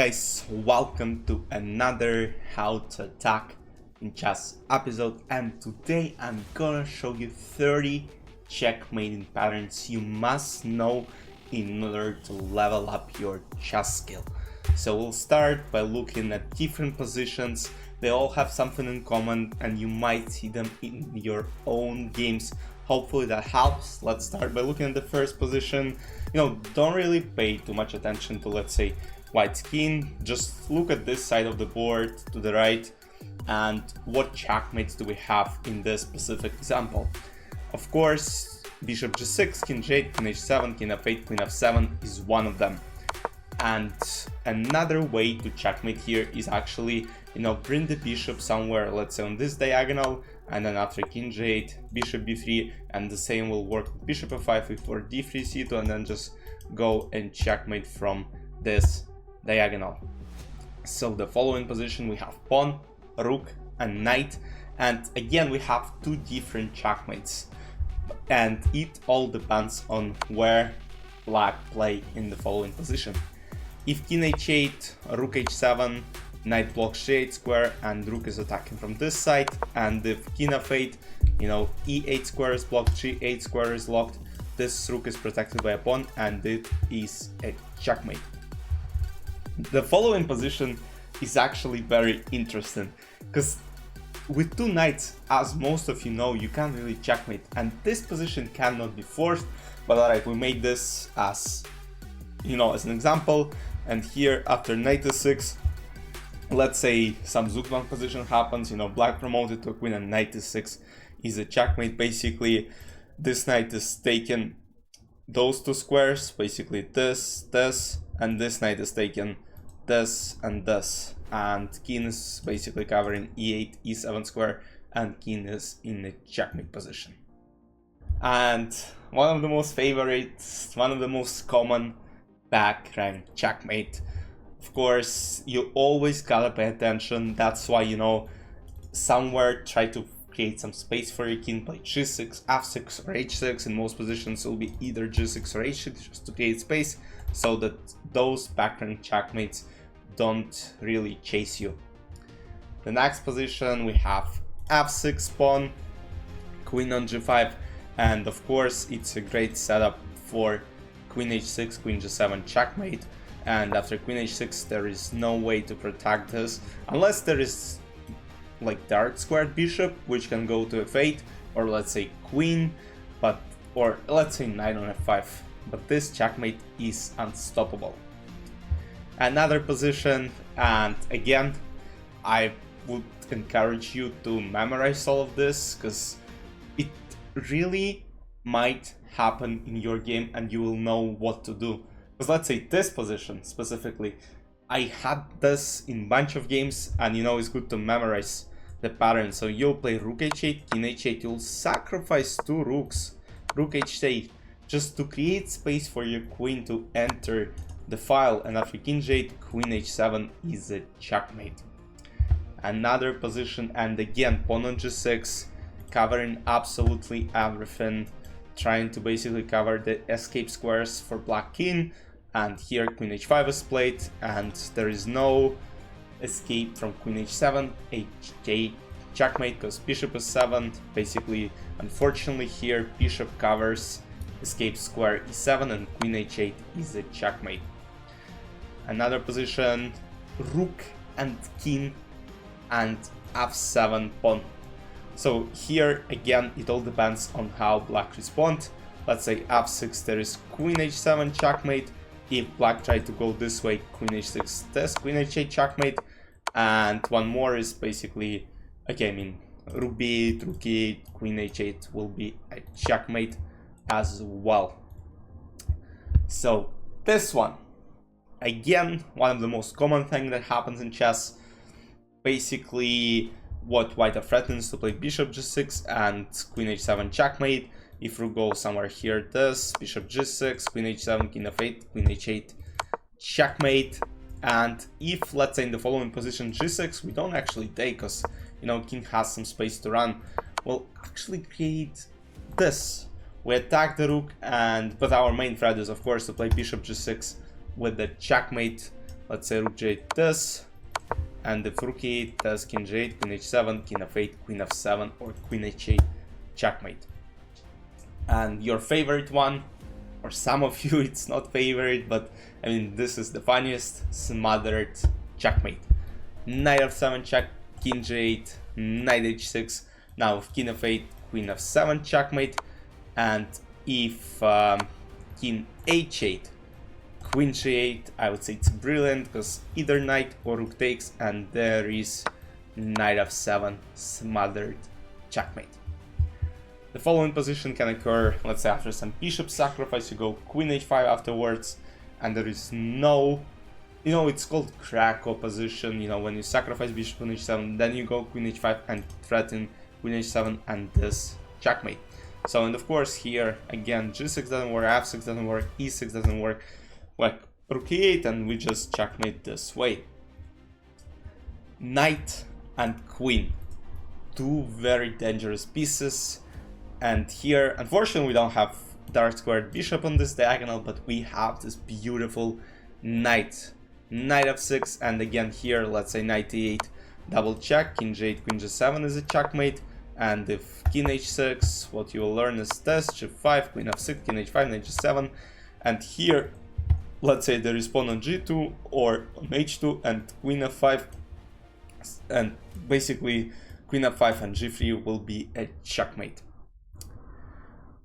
Guys, welcome to another How to Attack in Chess episode, and today I'm gonna show you 30 checkmating patterns you must know in order to level up your chess skill. So we'll start by looking at different positions. They all have something in common and you might see them in your own games. Hopefully that helps. Let's start by looking at the first position. Don't really pay too much attention to, let's say, white king. Just look at this side of the board to the right and what checkmates do we have in this specific example. Of course, bishop g6, king g8, king h7, king f8, queen f7 is one of them. And another way to checkmate here is actually, bring the bishop somewhere, let's say on this diagonal, and then after king g8, bishop b3, and the same will work with bishop f5, e4, d3, c2, and then just go and checkmate from this diagonal. So the following position, we have pawn, rook, and knight, and again we have two different checkmates, and it all depends on where black play in the following position. If king h8, rook h7, knight blocks g8 square and rook is attacking from this side, and if king f8, e8 square is blocked, g8 square is locked, this rook is protected by a pawn and it is a checkmate. The following position is actually very interesting because with two knights, as most of you know, you can't really checkmate, and this position cannot be forced. But alright, we made this as as an example, and here after knight e6, let's say some Zugzwang position happens, black promoted to a queen and knight e6 is a checkmate. Basically this knight is taking those two squares, basically this, and this knight is taking this and this, and king is basically covering e8, e7 square, and king is in a checkmate position. And one of the most favorites, one of the most common back rank checkmate, of course, you always gotta pay attention. That's why, somewhere try to create some space for your king, play g6, f6, or h6. In most positions it will be either g6 or h6 just to create space so that those back rank checkmates don't really chase you. The next position, we have f6 pawn, queen on g5, and of course it's a great setup for queen h6, queen g7 checkmate. And after queen h6 there is no way to protect this unless there is like dark squared bishop, which can go to f8, or let's say queen, or let's say knight on f5, but this checkmate is unstoppable. Another position, and again I would encourage you to memorize all of this because it really might happen in your game and you will know what to do. Because let's say this position specifically, I had this in bunch of games, and it's good to memorize the pattern. So you'll play rook h8, king h8, you'll sacrifice two rooks, rook h8, just to create space for your queen to enter the file, and after king g8, queen h7 is a checkmate. Another position, and again pawn on g6, covering absolutely everything, trying to basically cover the escape squares for black king, and here queen h5 is played and there is no escape from queen h7, h8 checkmate because bishop is7. Basically, unfortunately here bishop covers escape square e7 and queen h8 is a checkmate. Another position, rook and king and f7 pawn. So here again it all depends on how black respond. Let's say f6, there is queen h7 checkmate. If black tried to go this way, queen h6, this queen h8 checkmate. And one more is basically, rook b8, rook e8, queen h8 will be a checkmate as well. So this one, again, one of the most common thing that happens in chess. Basically what white are threatens to play bishop g6 and queen h7 checkmate. If rook goes somewhere here, this bishop g6, queen h7, king f8, queen h8 checkmate. And if let's say in the following position g6, we don't actually take because king has some space to run, we'll actually create this. We attack the rook, but our main threat is of course to play bishop g6 with the checkmate let's say rook g8 this, and if rook e8 does king g8, queen h7, king f8, queen f7, or queen h8, checkmate. And your favorite one, or some of you it's not favorite, but I mean this is the funniest, smothered checkmate. Knight f7 check, king g8, knight h6, now with king f8, queen f7 checkmate, and if king h8, queen g8, I would say it's brilliant because either knight or rook takes, and there is knight f7 smothered checkmate. The following position can occur, let's say after some bishop sacrifice, you go queen h5 afterwards, and there is no, it's called Krakow position, when you sacrifice bishop on h7, then you go queen h5 and threaten queen h7 and this checkmate. So, and of course here, again, g6 doesn't work, f6 doesn't work, e6 doesn't work, like rook e8, and we just checkmate this way. Knight and queen, two very dangerous pieces. And here, unfortunately, we don't have dark squared bishop on this diagonal, but we have this beautiful knight f6, and again here, let's say knight e8, double check, king g8, queen g7 is a checkmate, and if king h6, what you will learn is this, g5, queen f6, king h5, knight g7, and here, let's say there is pawn on g2 or on h2, and queen f5, and basically queen f5 and g3 will be a checkmate.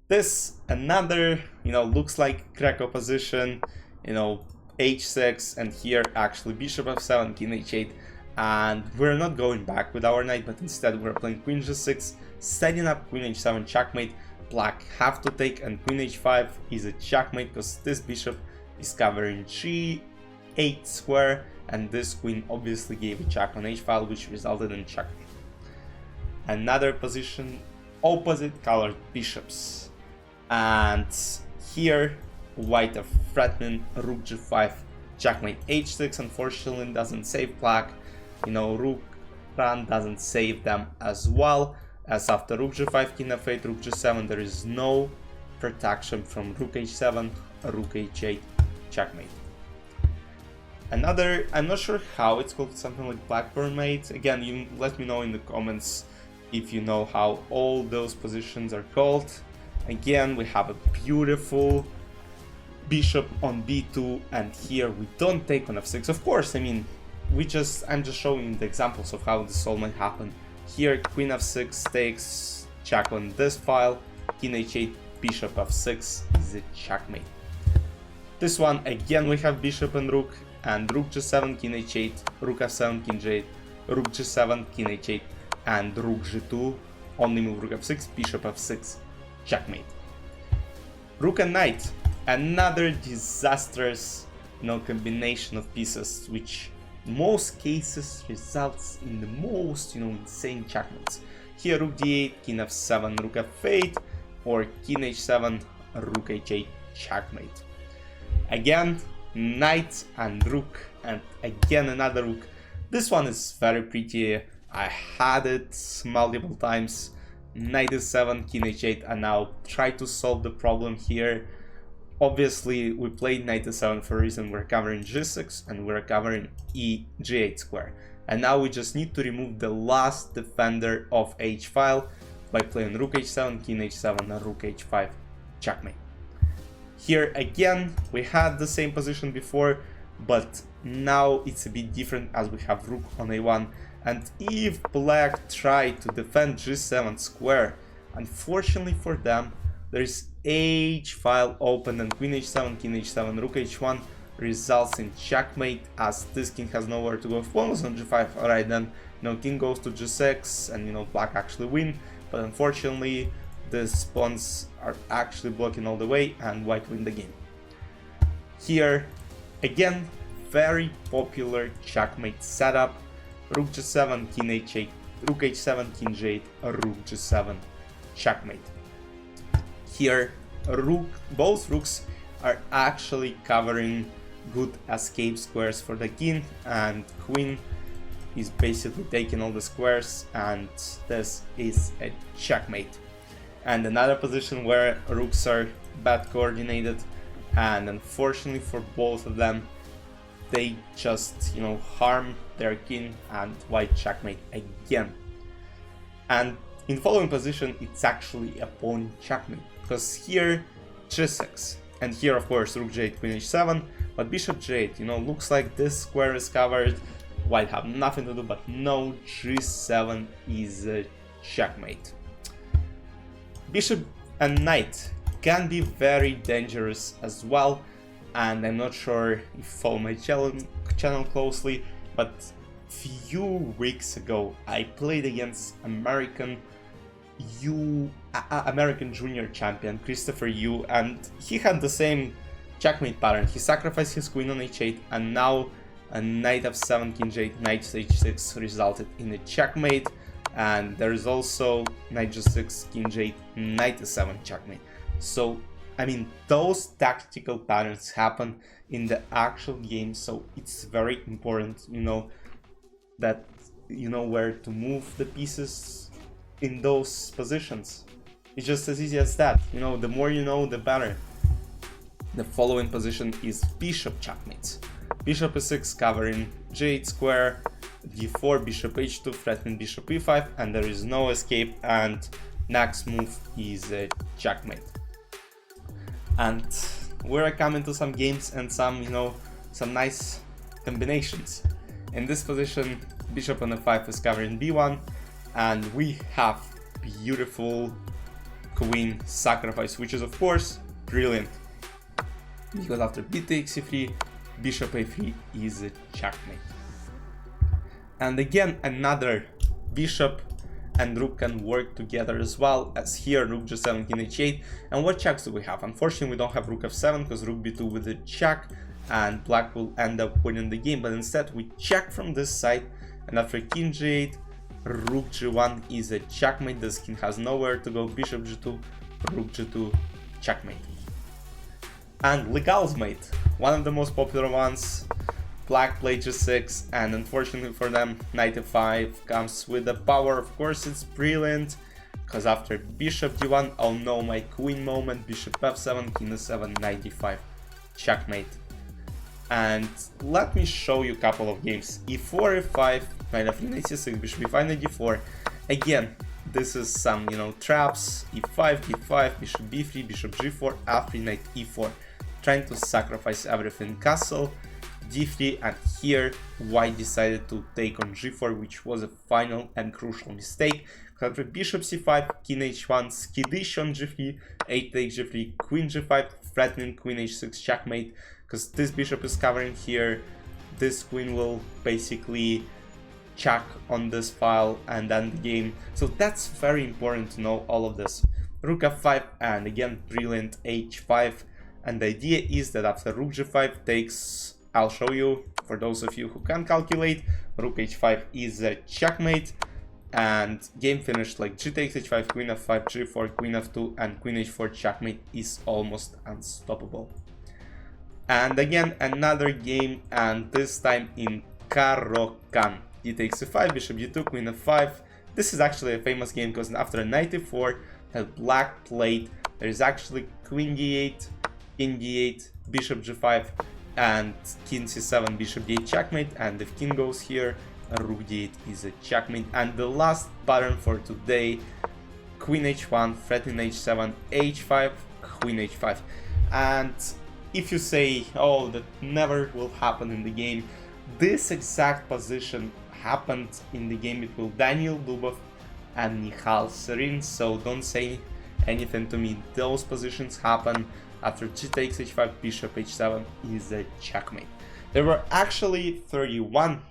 This another, looks like Krakow position, h6, and here actually bishop f7, king h8, and we're not going back with our knight, but instead we're playing queen g6, setting up queen h7 checkmate. Black have to take, and queen h5 is a checkmate because this bishop is covering g8 square, and this queen obviously gave a check on h-file, which resulted in checkmate. Another position, opposite colored bishops. And here, white are threatening rook g5, checkmate h6, unfortunately doesn't save black. Rook run doesn't save them as well, as after rook g5, king f8, rook g7, there is no protection from rook h7, rook h8, checkmate. Another, I'm not sure how it's called, something like Blackburn mate. Again, you let me know in the comments if you know how all those positions are called. Again, we have a beautiful bishop on b2, and here we don't take on f6. Of course, I mean, I'm just showing the examples of how this all might happen. Here, queen f6 takes, check on this file, king h8, bishop f6 is a checkmate. This one, again, we have bishop and rook rook g7, king h8, rook f7, king g8, rook g7, king h8, and rook g2, only move rook f6, bishop f6, checkmate. Rook and knight, another disastrous combination of pieces, which in most cases results in the most insane checkmates. Here rook d8, king f7, rook f8, or king h7, rook h8, checkmate. Again, knight and rook, and again another rook. This one is very pretty, I had it multiple times. Knight e7, king h8, and now try to solve the problem here. Obviously, we played knight e7 for a reason. We're covering g6 and we're covering g8 square. And now we just need to remove the last defender of h-file by playing rook h7, king h7, and rook h5, checkmate. Here again, we had the same position before, but now it's a bit different as we have rook on a1. And if black tried to defend g7 square, unfortunately for them, there is h-file open, and queen h7, king h7, rook h1 results in checkmate, as this king has nowhere to go. If pawn was on g5, alright then, king goes to g6, and black actually win, but unfortunately these pawns are actually blocking all the way, and white win the game. Here, again, very popular checkmate setup. Rook g7, king h8, rook h7, king g8, rook g7, checkmate. Here, both rooks are actually covering good escape squares for the king, and queen is basically taking all the squares, and this is a checkmate. And another position where rooks are bad coordinated, and unfortunately for both of them, they just, harm their king and white checkmate again. And in following position, it's actually a pawn checkmate, because here g6, and here of course rook g8, queen h7, but bishop g8, looks like this square is covered, white have nothing to do, but no, g7 is a checkmate. Bishop and knight can be very dangerous as well, and I'm not sure if you follow my channel closely, but few weeks ago I played against American junior champion Christopher Yu, and he had the same checkmate pattern. He sacrificed his queen on h8, and now a knight f7, king g8, knight h6 resulted in a checkmate, and there is also knight g6, king g8, knight e7 checkmate. So I mean, those tactical patterns happen in the actual game, so it's very important, that you know where to move the pieces in those positions. It's just as easy as that. The more you know, the better. The following position is bishop checkmates. Bishop e6 covering g8 square, d4, bishop h2, threatening bishop e5, and there is no escape, and next move is a checkmate. And we're coming to some games and some nice combinations. In this position, bishop on f5 is covering b1, and we have beautiful queen sacrifice, which is of course brilliant, because after b takes e3, bishop a3 is a checkmate. And again, another bishop and rook can work together as well, as here rook g7, king h8. And what checks do we have? Unfortunately, we don't have rook f7 because rook b2 with a check, and black will end up winning the game. But instead we check from this side, and after king g8, rook g1 is a checkmate. This king has nowhere to go. Bishop g2, rook g2, checkmate. And Legal's mate, one of the most popular ones. Black played g6, and unfortunately for them, knight f5 comes with the power. Of course, it's brilliant, because after bishop d1, oh no, my queen moment, bishop f7, king e7, knight d5, checkmate. And let me show you a couple of games. e4, e5, knight f3, knight c6, bishop e5, knight d4. Again, this is some, traps, e5, d5, bishop b3, bishop g4, f3, knight e4, trying to sacrifice everything, castle, d3, and here white decided to take on g4, which was a final and crucial mistake. After bishop c5, king h1, skittish on g3, 8 takes g3, queen g5, threatening queen h6 checkmate, because this bishop is covering here, this queen will basically check on this file and end the game. So that's very important to know all of this. Rook f5, and again brilliant h5, and the idea is that after rook g5 takes, I'll show you, for those of you who can calculate, rook h5 is a checkmate, and game finished like g takes h5, queen f5, g4, queen f2, and queen h4 checkmate is almost unstoppable. And again, another game, and this time in Caro-Kann. D takes e5, bishop d2, queen f5. This is actually a famous game because after knight e4 that black played, there is actually queen d8, king d8, bishop g5, and king c7, bishop d8 checkmate, and if king goes here, rook d8 is a checkmate. And the last pattern for today, queen h1, threatening h7, h5, queen h5. And if you say, oh, that never will happen in the game, this exact position happened in the game between Daniel Dubov and Michal Serin, so don't say anything to me. Those positions happen. After g takes h5, bishop h7 is a checkmate. There were actually 31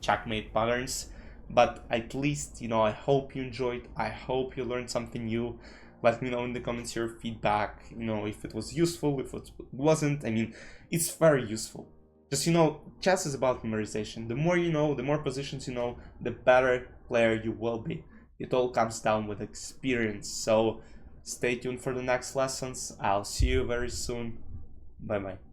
checkmate patterns, but at least, I hope you enjoyed. I hope you learned something new. Let me know in the comments your feedback, if it was useful, if it wasn't. I mean, it's very useful. Just, chess is about memorization. The more you know, the more positions you know, the better player you will be. It all comes down with experience. So stay tuned for the next lessons. I'll see you very soon. Bye bye.